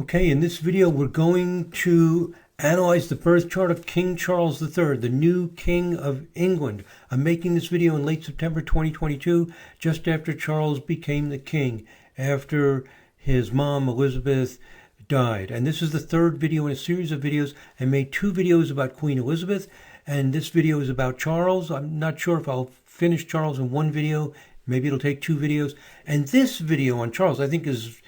Okay, in this video we're going to analyze the birth chart of King Charles III, the new King of England. I'm making this video in late September 2022, just after Charles became the king, after his mom Elizabeth died. And this is the third video in a series of videos. I made two videos about Queen Elizabeth, and this video is about Charles. I'm not sure if I'll finish Charles in one video. Maybe it'll take two videos. And this video on Charles, I think, is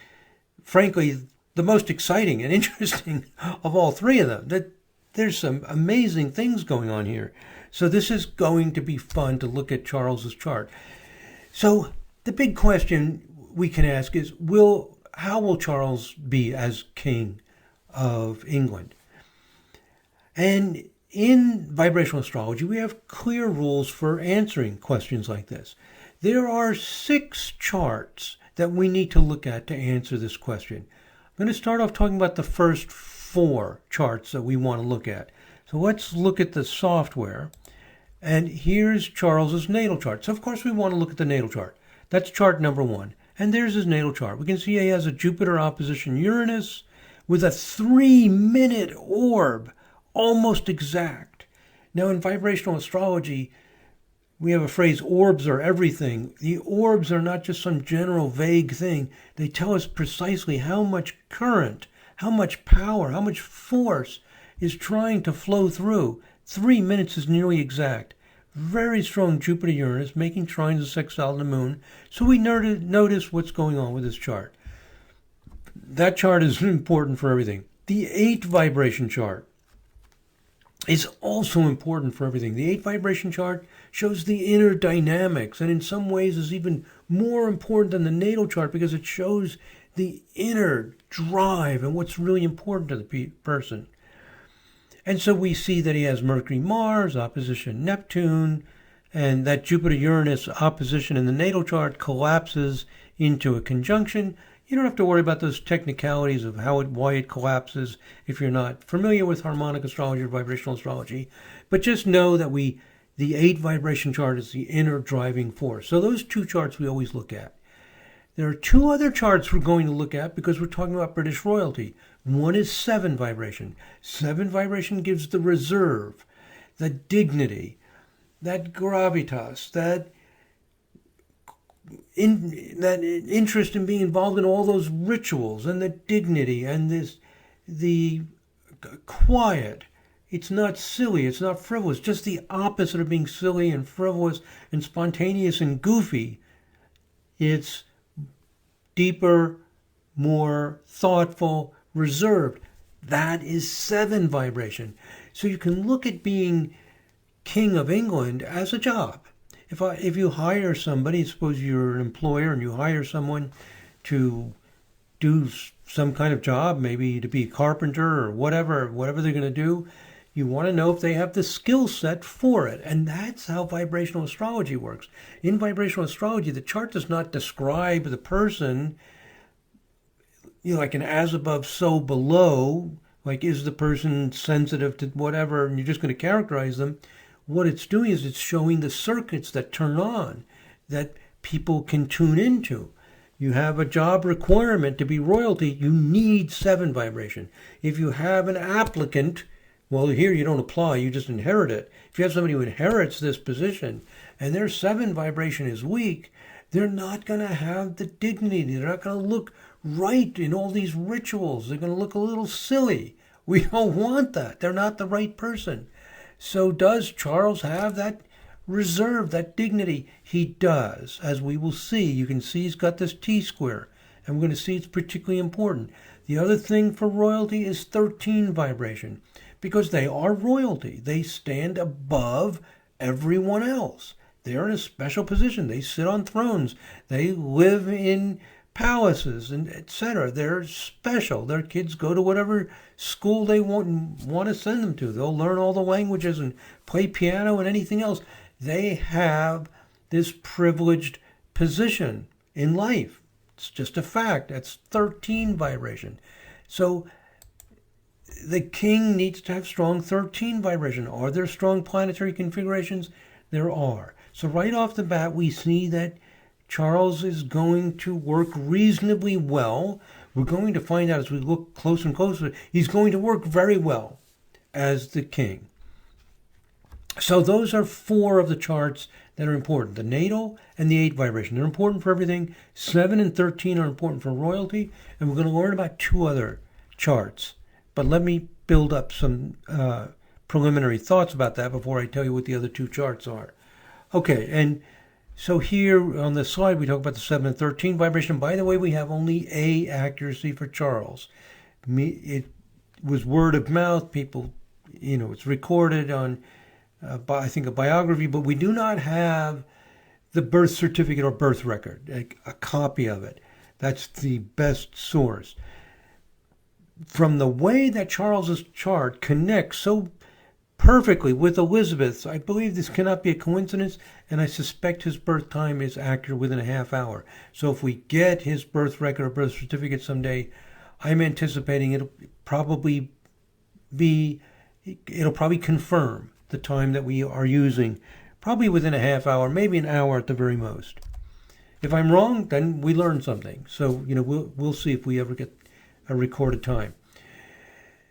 frankly the most exciting and interesting of all three of them. That there's some amazing things going on here. So this is going to be fun to look at Charles's chart. So the big question we can ask is, how will Charles be as King of England? And in vibrational astrology, we have clear rules for answering questions like this. There are 6 charts that we need to look at to answer this question. I'm going to start off talking about the first 4 charts that we want to look at. So let's look at the software. And here's Charles's natal chart. So of course we want to look at the natal chart. That's chart number 1. And there's his natal chart. We can see he has a Jupiter opposition Uranus with a 3-minute orb, almost exact. Now in vibrational astrology, we have a phrase, orbs are everything. The orbs are not just some general vague thing. They tell us precisely how much current, how much power, how much force is trying to flow through. 3 minutes is nearly exact. Very strong Jupiter-Uranus, making trines and sextile to the moon. So we notice what's going on with this chart. That chart is important for everything. The 8 vibration chart is also important for everything. The 8 vibration chart shows the inner dynamics, and in some ways is even more important than the natal chart because it shows the inner drive and what's really important to the person. And so we see that he has Mercury-Mars, opposition Neptune, and that Jupiter-Uranus opposition in the natal chart collapses into a conjunction. You don't have to worry about those technicalities of why it collapses if you're not familiar with harmonic astrology or vibrational astrology. But just know that the 8 vibration chart is the inner driving force. So those 2 charts we always look at. There are 2 other charts we're going to look at because we're talking about British royalty. One is 7 vibration. 7 vibration gives the reserve, the dignity, that gravitas, that interest in being involved in all those rituals, and the dignity and the quiet. It's not silly, it's not frivolous, just the opposite of being silly and frivolous and spontaneous and goofy. It's deeper, more thoughtful, reserved. That is 7 vibration. So you can look at being King of England as a job. If you hire somebody, suppose you're an employer and you hire someone to do some kind of job, maybe to be a carpenter or whatever they're going to do, you want to know if they have the skill set for it. And that's how vibrational astrology works. In vibrational astrology, the chart does not describe the person, like an as above, so below, like is the person sensitive to whatever, and you're just going to characterize them. What it's doing is it's showing the circuits that turn on, that people can tune into. You have a job requirement to be royalty, you need 7 vibration. If you have an applicant, well, here you don't apply, you just inherit it. If you have somebody who inherits this position and their 7 vibration is weak, they're not going to have the dignity. They're not going to look right in all these rituals. They're going to look a little silly. We don't want that. They're not the right person. So does Charles have that reserve, that dignity? He does, as we will see. You can see he's got this T-square, and we're going to see it's particularly important. The other thing for royalty is 13 vibration, because they are royalty. They stand above everyone else. They're in a special position. They sit on thrones. They live in palaces, and etc. They're special. Their kids go to whatever school they want to send them to. They'll learn all the languages and play piano and anything else. They have this privileged position in life. It's just a fact. That's 13 vibration. So the king needs to have strong 13 vibration. Are there strong planetary configurations? There are. So right off the bat, we see that Charles is going to work reasonably well We're going to find out as we look closer and closer, he's going to work very well as the king. So those are 4 of the charts that are important. The natal and the 8 vibration. They're important for everything. 7 and 13 are important for royalty. And we're going to learn about 2 other charts. But let me build up some preliminary thoughts about that before I tell you what the other 2 charts are. Okay, and so here on the slide we talk about the 7 and 13 vibration. By the way, we have only A accuracy for Charles. It was word of mouth. People, it's recorded on, I think, a biography, but we do not have the birth certificate or birth record, a copy of it. That's the best source. From the way that Charles's chart connects so perfectly with Elizabeth's, I believe this cannot be a coincidence, and I suspect his birth time is accurate within a half hour. So if we get his birth record or birth certificate someday, I'm anticipating it'll probably confirm the time that we are using, probably within a half hour, maybe an hour at the very most. If I'm wrong, then we learn something. So, we'll see if we ever get a recorded time.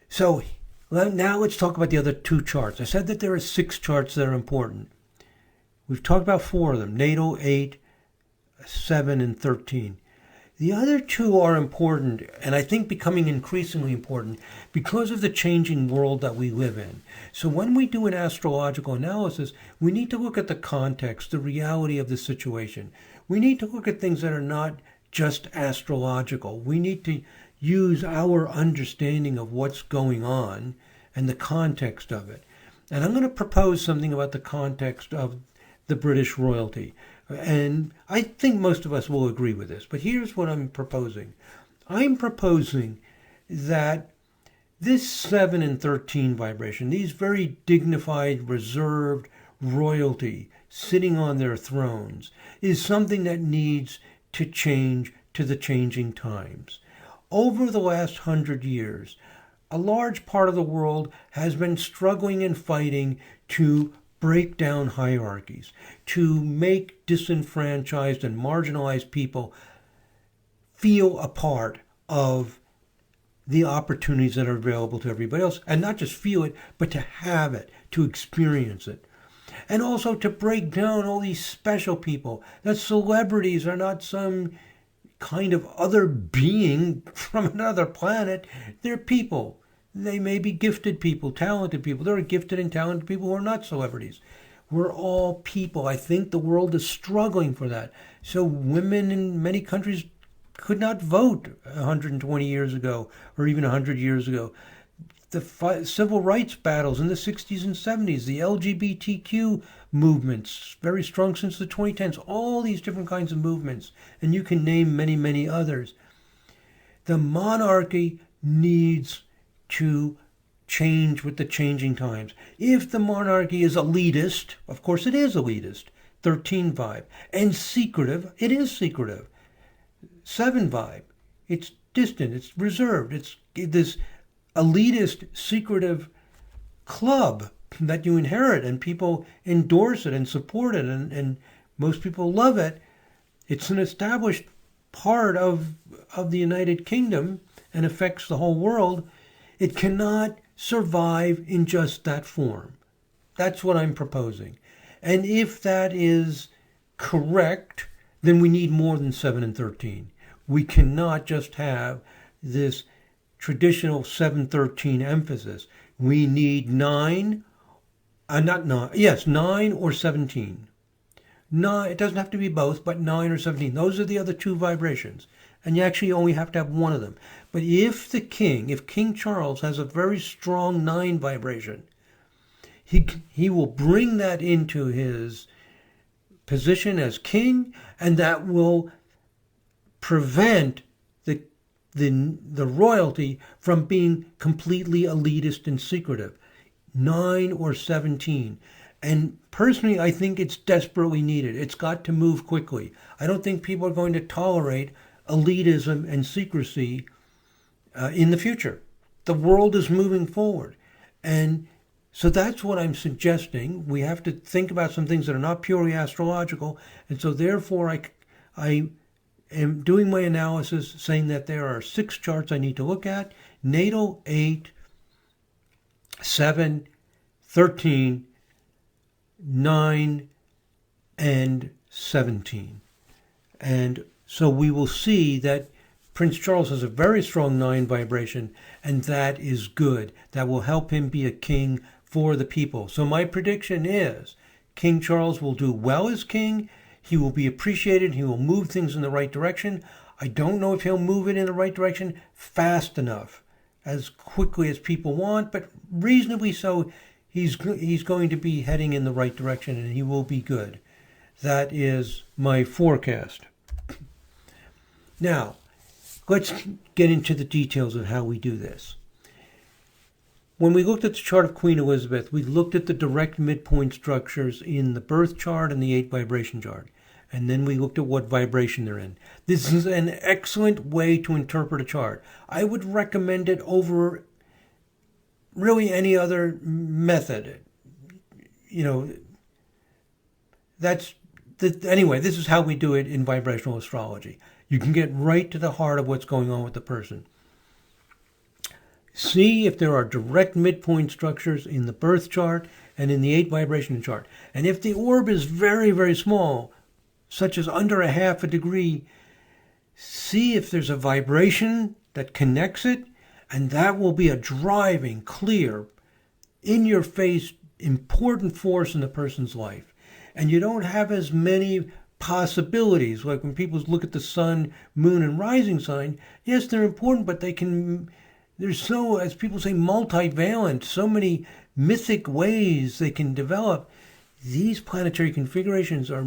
So now let's talk about the other 2 charts. I said that there are 6 charts that are important. We've talked about 4 of them, natal, 8, 7, and 13. The other 2 are important, and I think becoming increasingly important because of the changing world that we live in. So when we do an astrological analysis, we need to look at the context, the reality of the situation. We need to look at things that are not just astrological. We need to use our understanding of what's going on and the context of it. And I'm going to propose something about the context of the British royalty. And I think most of us will agree with this. But here's what I'm proposing. I'm proposing that this 7 and 13 vibration, these very dignified, reserved royalty sitting on their thrones, is something that needs to change to the changing times. Over the last 100 years, a large part of the world has been struggling and fighting to break down hierarchies, to make disenfranchised and marginalized people feel a part of the opportunities that are available to everybody else, and not just feel it, but to have it, to experience it. And also to break down all these special people, that celebrities are not some kind of other being from another planet. They're people. They may be gifted people, talented people. There are gifted and talented people who are not celebrities. We're all people. I think the world is struggling for that. So women in many countries could not vote 120 years ago or even 100 years ago. The civil rights battles in the 60s and 70s, the LGBTQ movements, very strong since the 2010s, all these different kinds of movements, and you can name many, many others. The monarchy needs to change with the changing times. If the monarchy is elitist, of course it is elitist, 13 vibe, and secretive, it is secretive. 7 vibe, it's distant, it's reserved, it's this elitist, secretive club that you inherit, and people endorse it and support it, and most people love it. It's an established part of the United Kingdom and affects the whole world. It cannot survive in just that form. That's what I'm proposing. And if that is correct, then we need more than 7 and 13. We cannot just have this traditional 7-13 emphasis. We need 9 or 17. 9, it doesn't have to be both, but 9 or 17. Those are the other 2 vibrations. And you actually only have to have one of them. But if King Charles has a very strong 9 vibration, he will bring that into his position as king, and that will prevent the royalty from being completely elitist and secretive. 9 or 17. And personally, I think it's desperately needed. It's got to move quickly. I don't think people are going to tolerate elitism and secrecy in the future. The world is moving forward. And so that's what I'm suggesting. We have to think about some things that are not purely astrological. And so therefore, I am doing my analysis, saying that there are 6 charts I need to look at: natal, 8, 7, 13, 9, and 17. And so we will see that Prince Charles has a very strong 9 vibration, and that is good. That will help him be a king for the people. So my prediction is King Charles will do well as king. He will be appreciated. He will move things in the right direction. I don't know if he'll move it in the right direction fast enough, as quickly as people want, but reasonably so. He's going to be heading in the right direction, and he will be good. That is my forecast. Now, let's get into the details of how we do this. When we looked at the chart of Queen Elizabeth, we looked at the direct midpoint structures in the birth chart and the 8 vibration chart. And then we looked at what vibration they're in. This is an excellent way to interpret a chart. I would recommend it over really any other method. Anyway, this is how we do it in vibrational astrology. You can get right to the heart of what's going on with the person. See if there are direct midpoint structures in the birth chart and in the 8 vibration chart. And if the orb is very, very small, such as under a half a degree, see if there's a vibration that connects it, and that will be a driving, clear, in-your-face, important force in the person's life. And you don't have as many possibilities. Like when people look at the sun, moon, and rising sign, yes, they're important, but they're so, as people say, multivalent, so many mythic ways they can develop. These planetary configurations are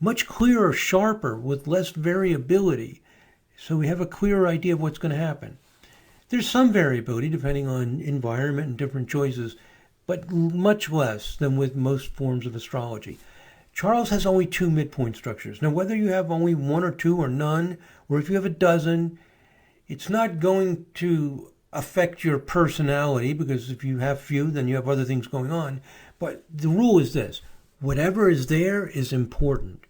much clearer, sharper, with less variability. So we have a clearer idea of what's going to happen. There's some variability depending on environment and different choices, but much less than with most forms of astrology. Charles has only 2 midpoint structures. Now, whether you have only 1 or 2 or none, or if you have a dozen, it's not going to affect your personality, because if you have few, then you have other things going on. But the rule is this: whatever is there is important.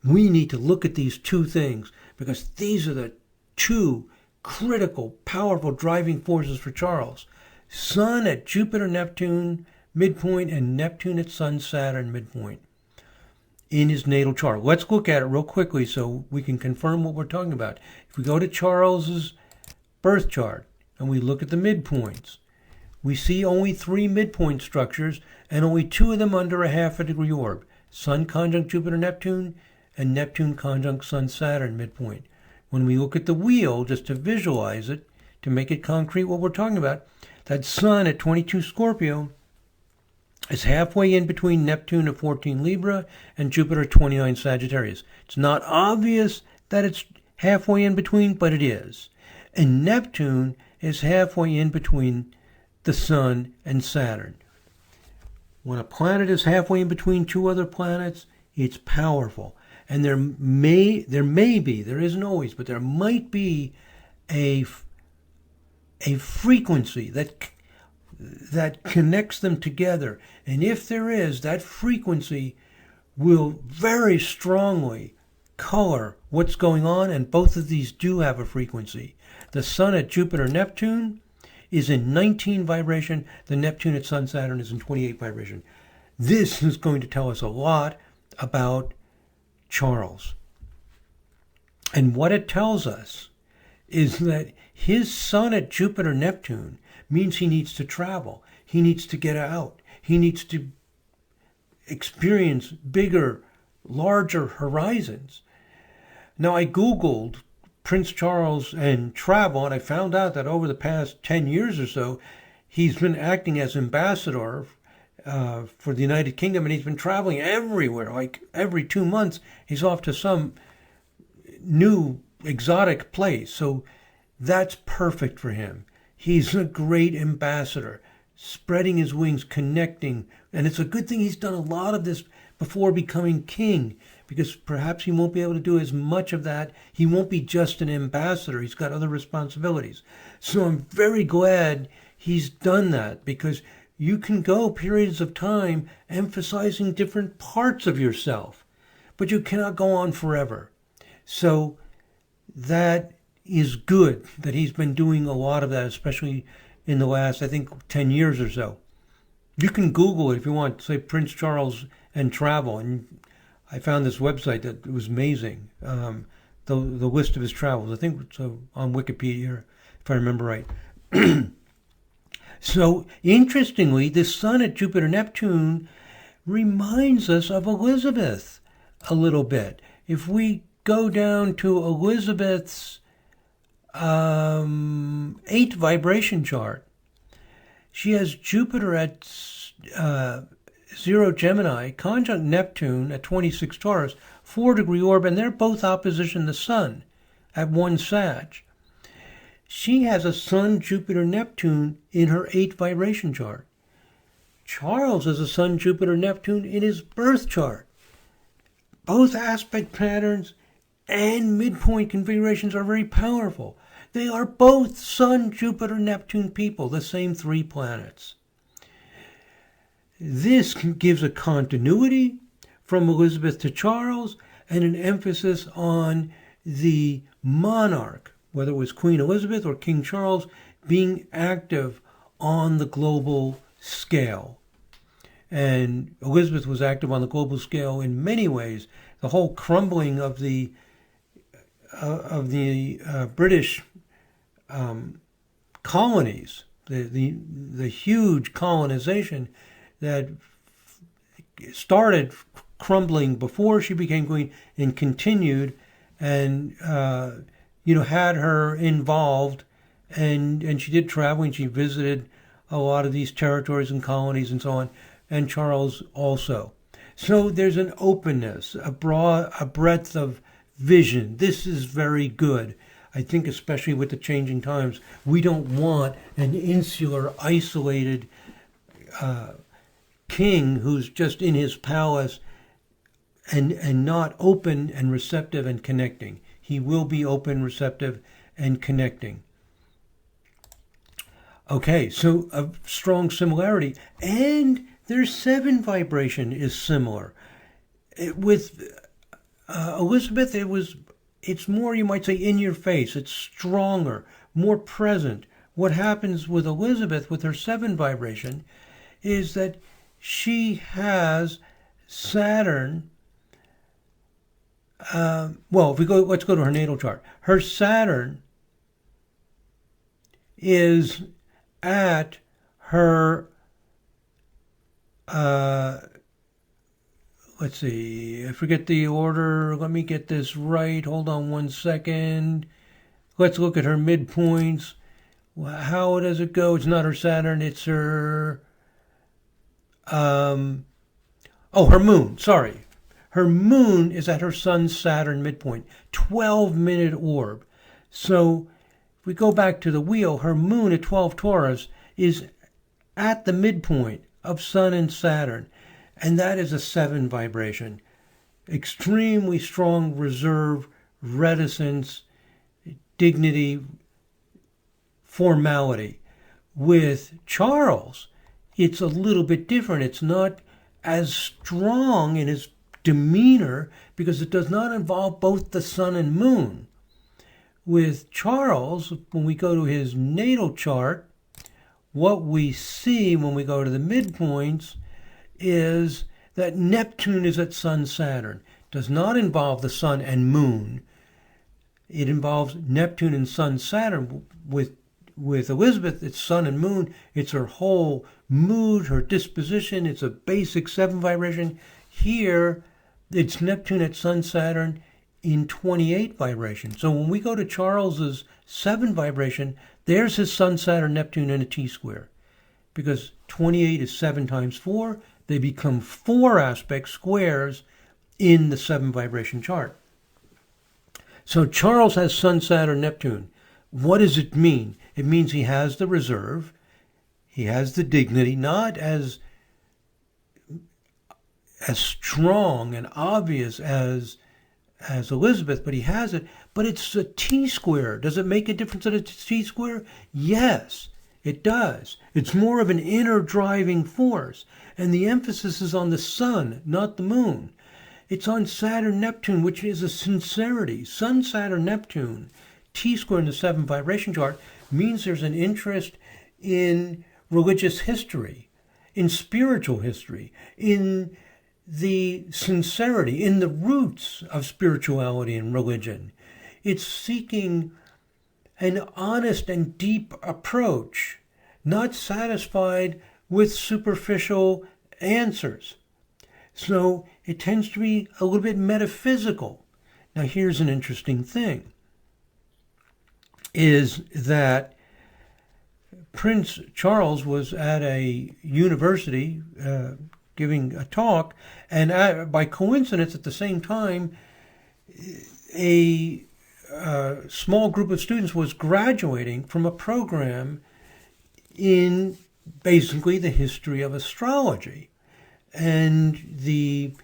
We need to look at these 2 things, because these are the 2 critical, powerful driving forces for Charles. Sun at Jupiter, Neptune, midpoint, and Neptune at Sun, Saturn, midpoint in his natal chart. Let's look at it real quickly so we can confirm what we're talking about. If we go to Charles's birth chart and we look at the midpoints, we see only 3 midpoint structures and only 2 of them under a half a degree orb: Sun conjunct Jupiter, Neptune, and Neptune conjunct Sun, Saturn, midpoint. When we look at the wheel, just to visualize it, to make it concrete what we're talking about, that Sun at 22 Scorpio is halfway in between Neptune at 14 Libra and Jupiter at 29 Sagittarius. It's not obvious that it's halfway in between, but it is. And Neptune is halfway in between the Sun and Saturn. When a planet is halfway in between 2 other planets, it's powerful. And there isn't always, but there might be a frequency that connects them together. And if there is, that frequency will very strongly color what's going on, and both of these do have a frequency. The Sun at Jupiter, Neptune is in 19 vibration. The Neptune at Sun, Saturn is in 28 vibration. This is going to tell us a lot about Charles. And what it tells us is that his Sun at Jupiter, Neptune means he needs to travel. He needs to get out. He needs to experience bigger, larger horizons. Now, I Googled Prince Charles and travel, and I found out that over the past 10 years or so, he's been acting as ambassador for the United Kingdom, and he's been traveling everywhere. Like every 2 months, he's off to some new exotic place. So that's perfect for him. He's a great ambassador, spreading his wings, connecting. And it's a good thing he's done a lot of this before becoming king, because perhaps he won't be able to do as much of that. He won't be just an ambassador. He's got other responsibilities. So I'm very glad he's done that, because you can go periods of time emphasizing different parts of yourself, but you cannot go on forever. So that is good, that he's been doing a lot of that, especially in the last, I think, 10 years or so. You can Google it if you want, say Prince Charles and travel, and I found this website that was amazing. The list of his travels. I think it's on Wikipedia, if I remember right. So, interestingly, the sun at Jupiter Neptune reminds us of Elizabeth a little bit. If we go down to Elizabeth's 8th vibration chart, she has Jupiter at 0 Gemini, conjunct Neptune at 26 Taurus, 4-degree orb, and they're both opposition the sun at 1 Sag. She has a Sun, Jupiter, Neptune in her 8th vibration chart. Charles has a Sun, Jupiter, Neptune in his birth chart. Both aspect patterns and midpoint configurations are very powerful. They are both Sun, Jupiter, Neptune people, the same 3 planets. This gives a continuity from Elizabeth to Charles and an emphasis on the monarch, whether it was Queen Elizabeth or King Charles, being active on the global scale. And Elizabeth was active on the global scale in many ways. The whole crumbling of the British colonies, the huge colonization that started crumbling before she became queen and continued, and had her involved, and she did travel and she visited a lot of these territories and colonies and so on, and Charles also. So there's an openness, a breadth of vision. This is very good. I think especially with the changing times, we don't want an insular, isolated king who's just in his palace and not open and receptive and connecting. He will be open, receptive, and connecting. Okay, so a strong similarity. And their 7 vibration is similar. With Elizabeth, it's more, you might say, in your face. It's stronger, more present. What happens with Elizabeth, with her 7 vibration, is that she has Saturn. Let's go to her natal chart. Her Saturn is at her, let's see, I forget the order. Let me get this right. Hold on 1 second. Let's look at her midpoints. How does it go? It's not her Saturn, it's her, her moon, sorry. Her moon is at her Sun-Saturn midpoint, 12-minute orb. So if we go back to the wheel, her moon at 12 Taurus is at the midpoint of Sun and Saturn, and that is a 7 vibration. Extremely strong reserve, reticence, dignity, formality. With Charles, it's a little bit different. It's not as strong in his demeanor because it does not involve both the sun and moon. With Charles, when we go to his natal chart, what we see when we go to the midpoints is that Neptune is at Sun Saturn. It does not involve the sun and moon. It involves Neptune and Sun Saturn. With Elizabeth, it's sun and moon. It's her whole mood, her disposition. It's a basic 7 vibration. Here, it's Neptune at Sun Saturn in 28 vibration. So when we go to Charles's 7 vibration, there's his Sun Saturn Neptune in a T-square. Because 28 is 7 times 4. They become 4 aspect squares in the 7 vibration chart. So Charles has Sun Saturn Neptune. What does it mean? It means he has the reserve. He has the dignity, not as strong and obvious as Elizabeth, but he has it. But it's a T-square. Does it make a difference that it's a T-square? Yes, it does. It's more of an inner driving force. And the emphasis is on the sun, not the moon. It's on Saturn, Neptune, which is a sincerity. Sun, Saturn, Neptune, T-square in the 7 vibration chart means there's an interest in religious history, in spiritual history, in the sincerity, in the roots of spirituality and religion. It's seeking an honest and deep approach, not satisfied with superficial answers. So it tends to be a little bit metaphysical. Now here's an interesting thing, is that Prince Charles was at a university giving a talk, and by coincidence at the same time, a small group of students was graduating from a program in basically the history of astrology. And they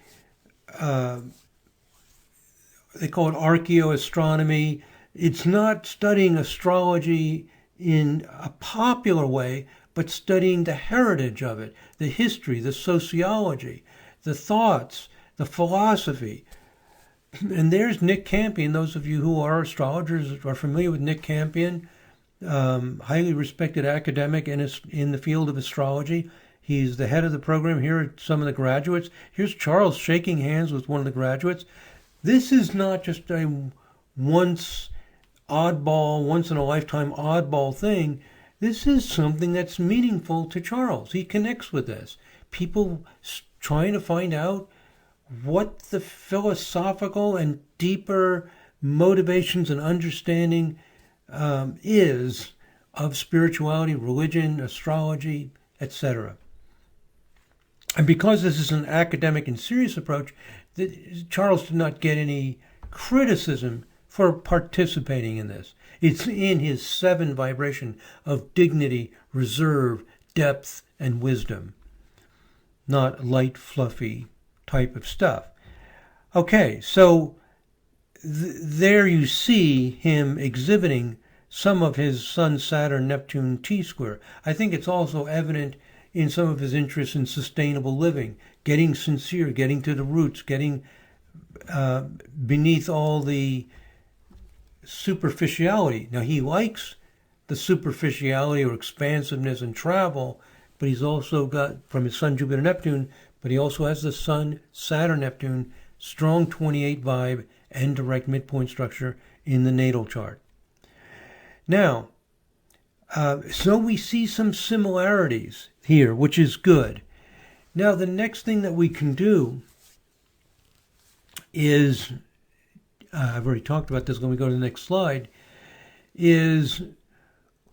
call it archaeoastronomy. It's not studying astrology in a popular way, but studying the heritage of it, the history, the sociology, the thoughts, the philosophy. And there's Nick Campion. Those of you who are astrologers are familiar with Nick Campion, highly respected academic in the field of astrology. He's the head of the program. Here are some of the graduates. Here's Charles shaking hands with one of the graduates. This is not just a once in a lifetime oddball thing. This is something that's meaningful to Charles. He connects with this. People trying to find out what the philosophical and deeper motivations and understanding is of spirituality, religion, astrology, etc. And because this is an academic and serious approach, Charles did not get any criticism for participating in this. It's in his 7 vibration of dignity, reserve, depth, and wisdom, not light, fluffy type of stuff. Okay, so there you see him exhibiting some of his Sun, Saturn, Neptune T-square. I think it's also evident in some of his interests in sustainable living, getting sincere, getting to the roots, getting beneath all the superficiality. Now, he likes the superficiality or expansiveness and travel, but he's also got, from his Sun, Jupiter, Neptune, but he also has the Sun, Saturn, Neptune, strong 28 vibe and direct midpoint structure in the natal chart. Now, so we see some similarities here, which is good. Now, the next thing that we can do is, I've already talked about this when we go to the next slide, is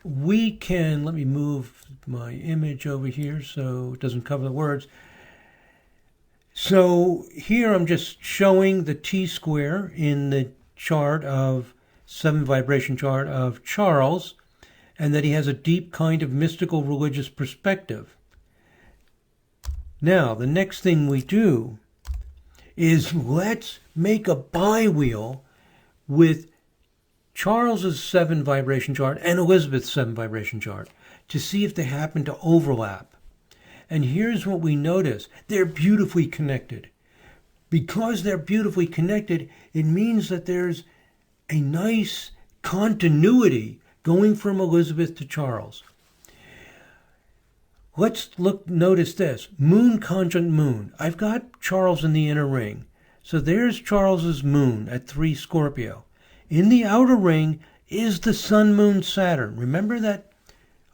we can, let me move my image over here so it doesn't cover the words. So here I'm just showing the T-square in the chart of 7 vibration chart of Charles, and that he has a deep kind of mystical religious perspective. Now, the next thing we do is let's make a biwheel with Charles's 7 vibration chart and Elizabeth's 7 vibration chart to see if they happen to overlap. And here's what we notice. They're beautifully connected. Because they're beautifully connected, it means that there's a nice continuity going from Elizabeth to Charles. Let's notice this. Moon conjunct moon. I've got Charles in the inner ring. So there's Charles's moon at 3 Scorpio. In the outer ring is the Sun, Moon, Saturn. Remember that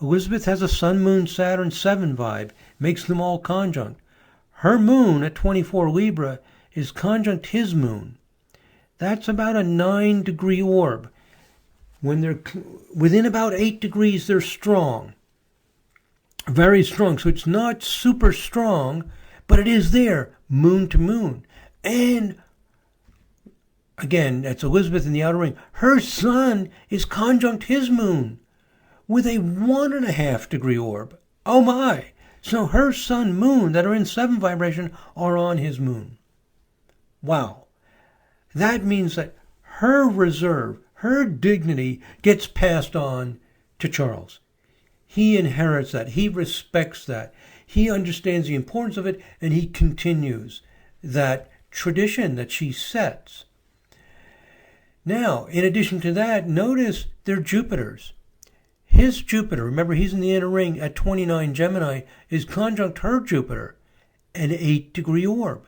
Elizabeth has a Sun, Moon, Saturn 7 vibe. Makes them all conjunct. Her moon at 24 Libra is conjunct his moon. That's about a 9-degree orb. When they're within about 8 degrees, they're strong. Very strong. So it's not super strong, but it is there, moon to moon. And again, that's Elizabeth in the outer ring. Her sun is conjunct his moon with a 1.5-degree orb. Oh my! So her sun, moon that are in 7 vibration are on his moon. Wow. That means that her reserve, her dignity gets passed on to Charles. He inherits that. He respects that. He understands the importance of it, and he continues that tradition that she sets. Now, in addition to that, notice their Jupiters. His Jupiter, remember he's in the inner ring at 29 Gemini, is conjunct her Jupiter, an 8-degree orb.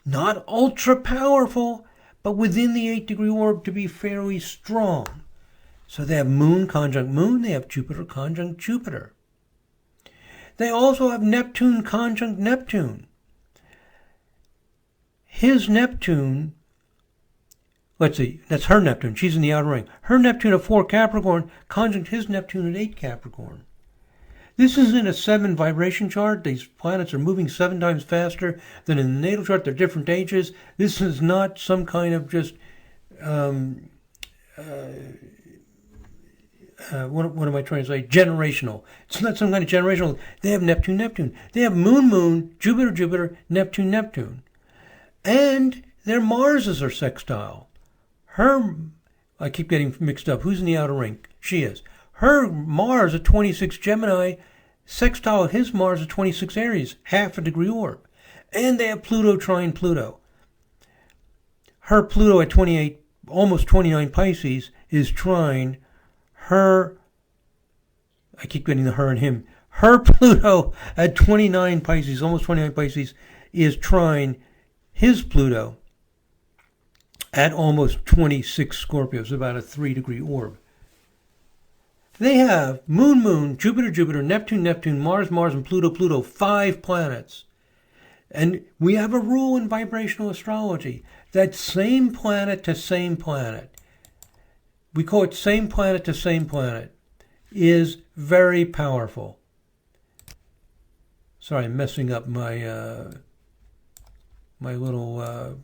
Not ultra powerful, but within the 8-degree orb to be fairly strong. So they have Moon conjunct Moon, they have Jupiter conjunct Jupiter. They also have Neptune conjunct Neptune. His Neptune, let's see, that's her Neptune. She's in the outer ring. Her Neptune at 4 Capricorn conjunct his Neptune at 8 Capricorn. This is in a 7 vibration chart. These planets are moving 7 times faster than in the natal chart. They're different ages. This is not some kind of just, what am I trying to say? Generational. It's not some kind of generational. They have Neptune, Neptune. They have Moon, Moon, Jupiter, Jupiter, Neptune, Neptune. And their Marses are sextile. I keep getting mixed up. Who's in the outer ring? She is. Her Mars at 26 Gemini, sextile his Mars at 26 Aries, half a degree orb. And they have Pluto trine Pluto. Her Pluto at 28, almost 29 Pisces, is trine her, I keep getting the her and him. Her Pluto at 29 Pisces, almost 29 Pisces, is trine his Pluto at almost 26 Scorpios, about a 3-degree orb. They have Moon, Moon, Jupiter, Jupiter, Neptune, Neptune, Mars, Mars, and Pluto, Pluto, 5 planets. And we have a rule in vibrational astrology that same planet to same planet, we call it same planet to same planet, is very powerful. Sorry, I'm messing up my my little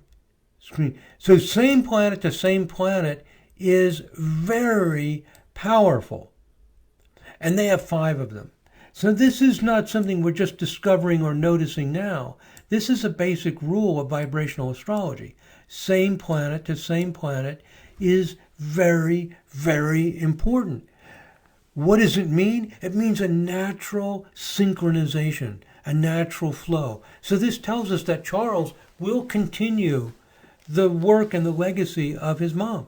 screen. So same planet to same planet is very powerful. And they have 5 of them. So this is not something we're just discovering or noticing now. This is a basic rule of vibrational astrology. Same planet to same planet is very, very important. What does it mean? It means a natural synchronization, a natural flow. So this tells us that Charles will continue the work and the legacy of his mom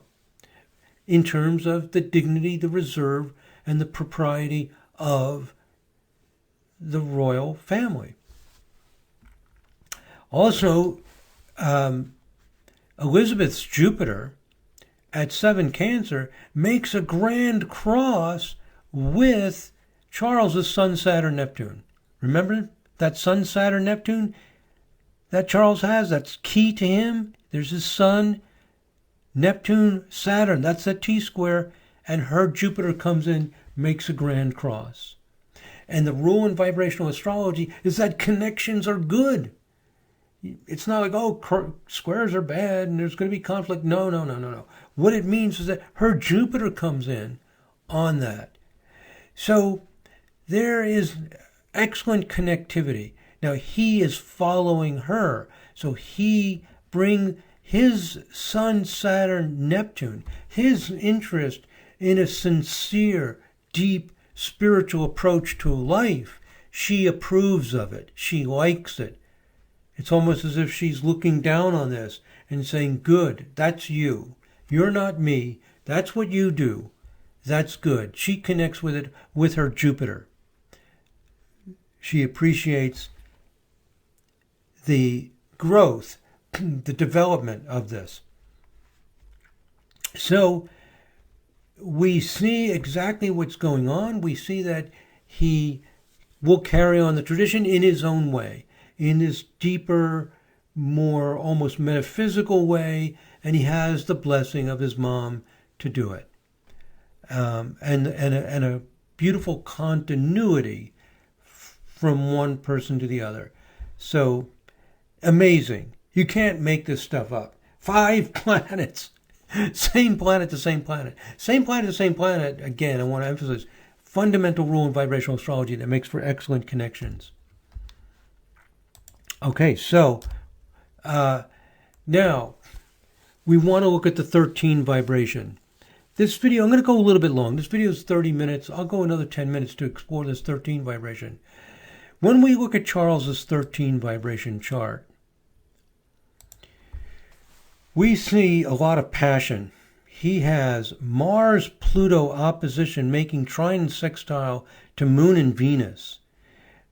in terms of the dignity, the reserve, and the propriety of the royal family. Also, Elizabeth's Jupiter at 7 Cancer makes a grand cross with Charles's Sun, Saturn, Neptune. Remember that Sun, Saturn, Neptune that Charles has? That's key to him. There's his Sun, Neptune, Saturn. That's that T-square. And her Jupiter comes in, makes a grand cross. And the rule in vibrational astrology is that connections are good. It's not like, oh, squares are bad and there's going to be conflict. No. What it means is that her Jupiter comes in on that. So there is excellent connectivity. Now he is following her. So he brings his Sun, Saturn, Neptune, his interest in a sincere, deep, spiritual approach to life. She approves of it. She likes it. It's almost as if she's looking down on this and saying, good, that's you. You're not me. That's what you do. That's good. She connects with it with her Jupiter. She appreciates the growth, the development of this. So we see exactly what's going on. We see that he will carry on the tradition in his own way, in this deeper, more almost metaphysical way, and he has the blessing of his mom to do it. And a beautiful continuity from one person to the other. So amazing. You can't make this stuff up. 5 planets. Same planet to same planet. Same planet to same planet, again, I want to emphasize, fundamental rule in vibrational astrology that makes for excellent connections. Okay, so now we want to look at the 13 vibration. This video, I'm going to go a little bit long. This video is 30 minutes. I'll go another 10 minutes to explore this 13 vibration. When we look at Charles's 13 vibration chart, we see a lot of passion. He has Mars-Pluto opposition making trine sextile to Moon and Venus.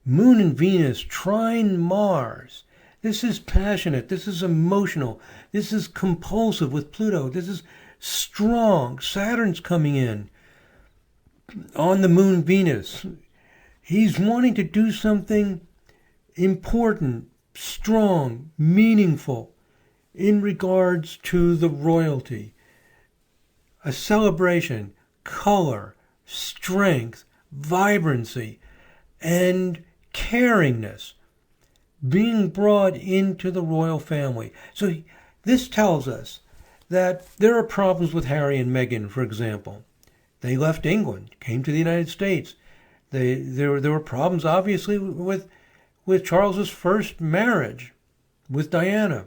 Moon and Venus trine Mars. This is passionate. This is emotional. This is compulsive with Pluto. This is strong. Saturn's coming in on the Moon Venus. He's wanting to do something important, strong, meaningful in regards to the royalty. A celebration, color, strength, vibrancy, and caringness being brought into the royal family. So this tells us that there are problems with Harry and Meghan, for example. They left England, came to the United States. There were problems, obviously, with Charles's first marriage with Diana.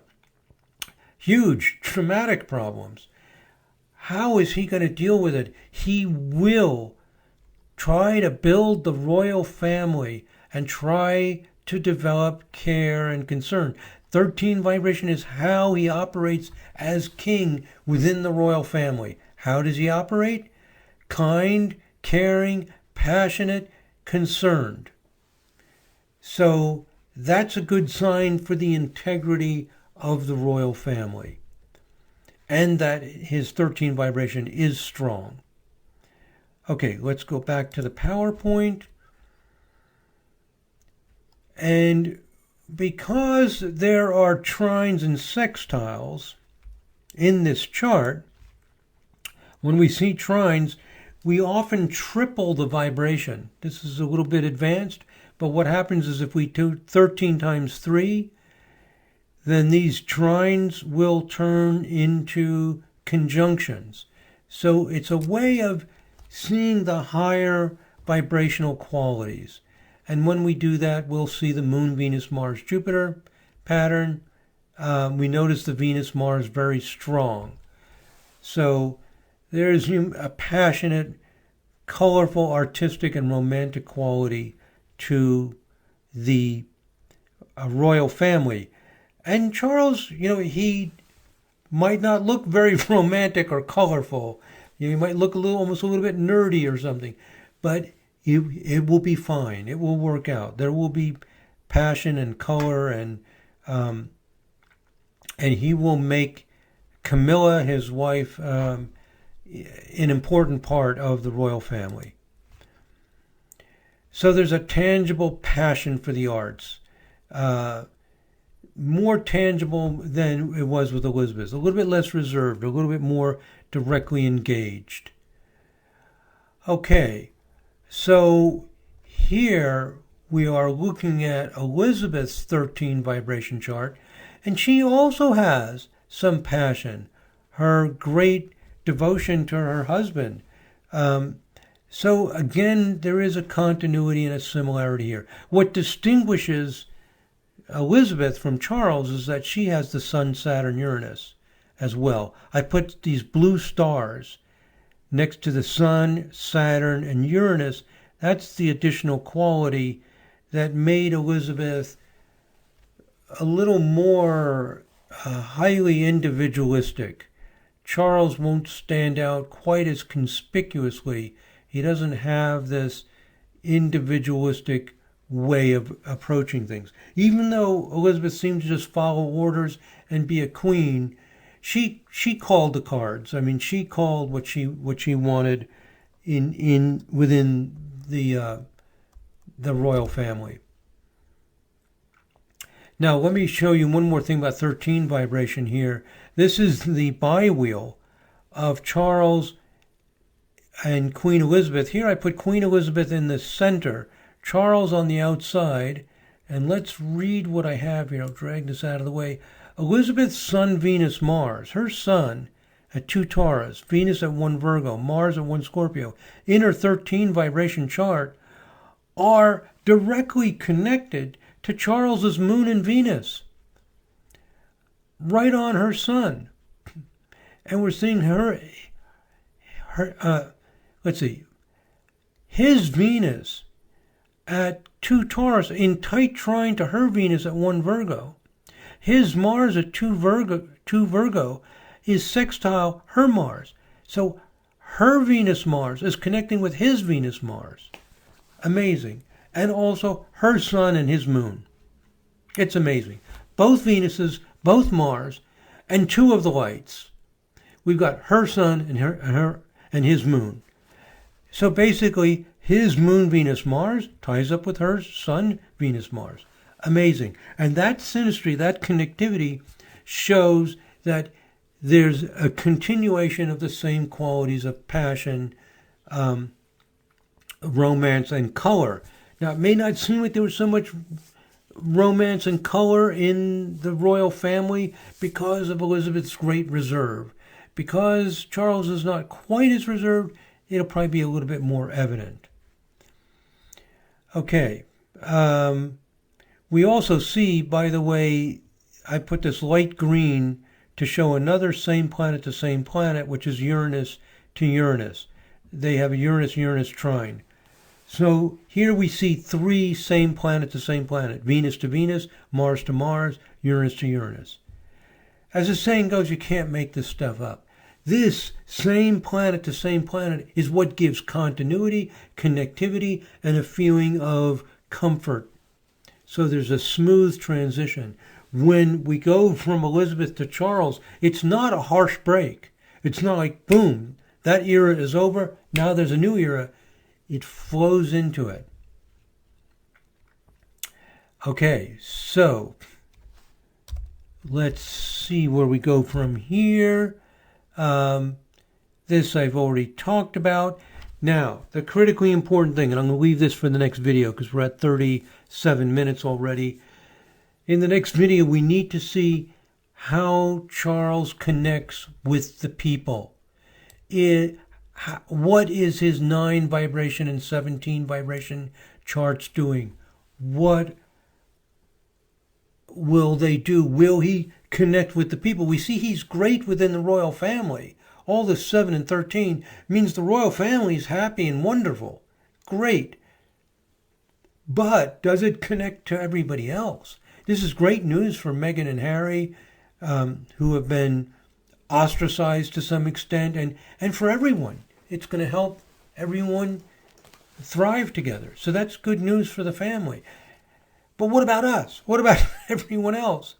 Huge, traumatic problems. How is he going to deal with it? He will try to build the royal family and try to develop care and concern. 13 vibration is how he operates as king within the royal family. How does he operate? Kind, caring, passionate, concerned. So that's a good sign for the integrity of the royal family, and that his 13 vibration is strong. Okay, let's go back to the PowerPoint. And because there are trines and sextiles in this chart, when we see trines, we often triple the vibration. This is a little bit advanced, but what happens is if we do 13 times 3, then these trines will turn into conjunctions. So it's a way of seeing the higher vibrational qualities. And when we do that, we'll see the Moon, Venus, Mars, Jupiter pattern. We notice the Venus, Mars very strong. So there's a passionate, colorful, artistic, and romantic quality to the royal family. And Charles, he might not look very romantic or colorful. He might look almost a little bit nerdy or something, but it will be fine. It will work out. There will be passion and color, and he will make Camilla, his wife, an important part of the royal family. So there's a tangible passion for the arts. More tangible than it was with Elizabeth. A little bit less reserved, a little bit more directly engaged. Okay, so here we are looking at Elizabeth's 13 vibration chart, and she also has some passion, her great devotion to her husband. So again, there is a continuity and a similarity here. What distinguishes Elizabeth from Charles is that she has the Sun, Saturn, Uranus as well. I put these blue stars next to the Sun, Saturn, and Uranus. That's the additional quality that made Elizabeth a little more highly individualistic. Charles won't stand out quite as conspicuously. He doesn't have this individualistic way of approaching things. Even though Elizabeth seemed to just follow orders and be a queen, she called the cards. I mean, she called what she wanted within the royal family. Now, let me show you one more thing about 13 vibration here. This is the biwheel of Charles and Queen Elizabeth. Here I put Queen Elizabeth in the center, Charles on the outside, and let's read what I have here. I'll drag this out of the way. Elizabeth's Sun, Venus, Mars. Her Sun at 2 Taurus, Venus at 1 Virgo, Mars at 1 Scorpio, in her 13 vibration chart are directly connected to Charles's Moon and Venus, right on her Sun. And we're seeing his Venus at 2 Taurus in tight trine to her Venus at 1 Virgo. his Mars at 2 Virgo is sextile her Mars. So her Venus-Mars is connecting with his Venus-Mars. Amazing. And also her Sun and his Moon. It's amazing. Both Venuses, both Mars, and 2 of the lights. We've got her Sun and his Moon. So basically, his Moon Venus-Mars ties up with her Sun Venus-Mars. Amazing. And that synastry, that connectivity, shows that there's a continuation of the same qualities of passion, romance, and color. Now, it may not seem like there was so much romance and color in the royal family because of Elizabeth's great reserve. Because Charles is not quite as reserved, it'll probably be a little bit more evident. Okay. We also see, by the way, I put this light green to show another same planet to same planet, which is Uranus to Uranus. They have a Uranus-Uranus trine. So here we see 3 same planet to same planet. Venus to Venus, Mars to Mars, Uranus to Uranus. As the saying goes, you can't make this stuff up. This same planet to same planet is what gives continuity, connectivity, and a feeling of comfort. So there's a smooth transition. When we go from Elizabeth to Charles, it's not a harsh break. It's not like, boom, that era is over, now there's a new era. It flows into it. Okay, so let's see where we go from here. This I've already talked about. Now, the critically important thing, and I'm going to leave this for the next video because we're at 37 minutes already. In the next video, we need to see how Charles connects with the people. What is his 9 vibration and 17 vibration charts doing? What will they do? Will he connect with the people? We see he's great within the royal family. All this 7 and 13 means the royal family is happy and wonderful. Great. But does it connect to everybody else? This is great news for Meghan and Harry, who have been ostracized to some extent, and for everyone. It's going to help everyone thrive together. So that's good news for the family. But what about us? What about everyone else?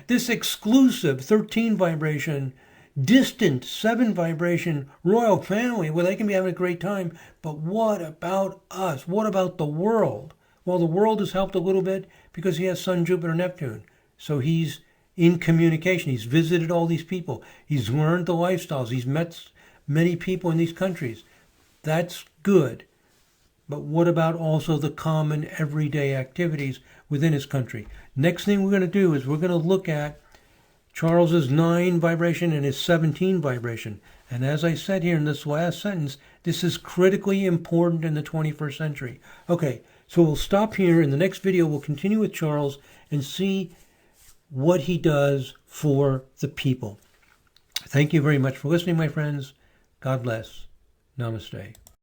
This exclusive 13 vibration, distant 7 vibration royal family, well, they can be having a great time. But what about us? What about the world? Well, the world has helped a little bit because he has Sun, Jupiter, Neptune. So he's in communication. He's visited all these people. He's learned the lifestyles. He's met many people in these countries. That's good. But what about also the common everyday activities within his country? Next thing we're going to do is we're going to look at Charles's 9 vibration and his 17 vibration. And as I said here in this last sentence, this is critically important in the 21st century. Okay, so we'll stop here. In the next video, we'll continue with Charles and see what he does for the people. Thank you very much for listening, my friends. God bless. Namaste.